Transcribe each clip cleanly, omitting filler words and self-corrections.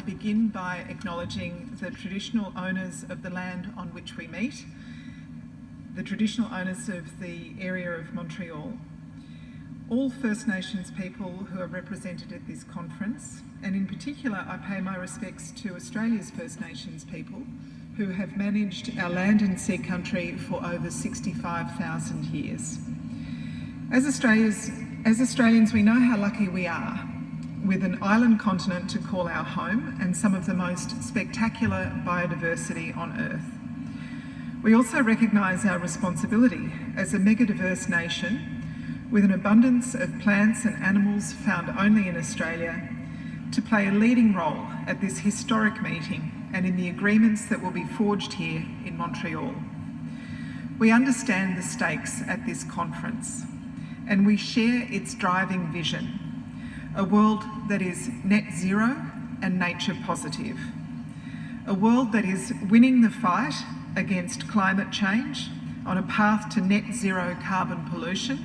begin by acknowledging the traditional owners of the land on which we meet, the traditional owners of the area of Montreal, all First Nations people who are represented at this conference, and in particular I pay my respects to Australia's First Nations people who have managed our land and sea country for over 65,000 years. As Australians, we know how lucky we are, with an island continent to call our home and some of the most spectacular biodiversity on Earth. We also recognise our responsibility as a megadiverse nation with an abundance of plants and animals found only in Australia to play a leading role at this historic meeting and in the agreements that will be forged here in Montreal. We understand the stakes at this conference and we share its driving vision. A world that is net zero and nature positive. A world that is winning the fight against climate change on a path to net zero carbon pollution,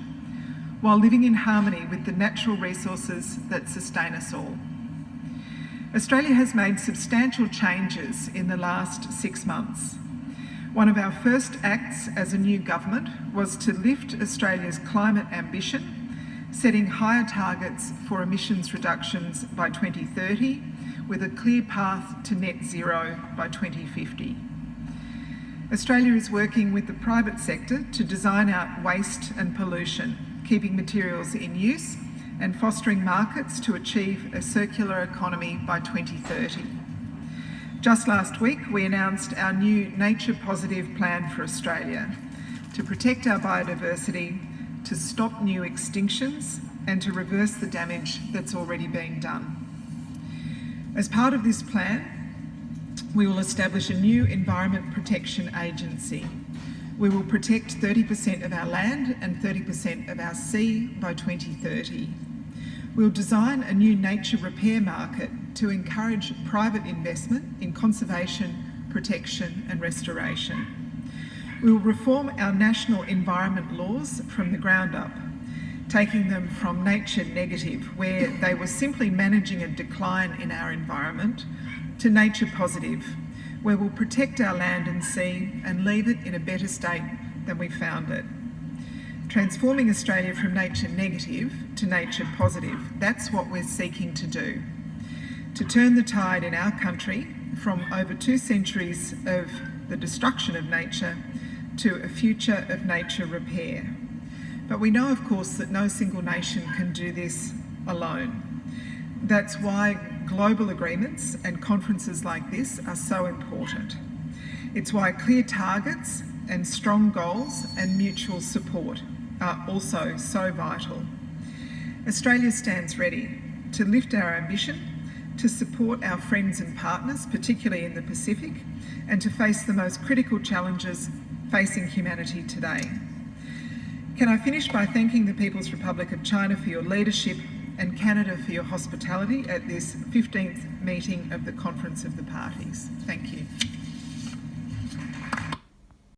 while living in harmony with the natural resources that sustain us all. Australia has made substantial changes in the last 6 months. One of our first acts as a new government was to lift Australia's climate ambition, setting higher targets for emissions reductions by 2030 with a clear path to net zero by 2050. Australia is working with the private sector to design out waste and pollution, keeping materials in use and fostering markets to achieve a circular economy by 2030. Just last week, we announced our new Nature Positive Plan for Australia to protect our biodiversity, to stop new extinctions and to reverse the damage that's already been done. As part of this plan, we will establish a new Environment Protection Agency. We will protect 30% of our land and 30% of our sea by 2030. We'll design a new nature repair market to encourage private investment in conservation, protection and restoration. We will reform our national environment laws from the ground up, taking them from nature negative, where they were simply managing a decline in our environment, to nature positive, where we'll protect our land and sea and leave it in a better state than we found it. Transforming Australia from nature negative to nature positive, that's what we're seeking to do. To turn the tide in our country from over 2 centuries of the destruction of nature to a future of nature repair. But we know, of course, that no single nation can do this alone. That's why global agreements and conferences like this are so important. It's why clear targets and strong goals and mutual support are also so vital. Australia stands ready to lift our ambition, to support our friends and partners, particularly in the Pacific, and to face the most critical challenges facing humanity today. Can I finish by thanking the People's Republic of China for your leadership and Canada for your hospitality at this 15th meeting of the Conference of the Parties. Thank you.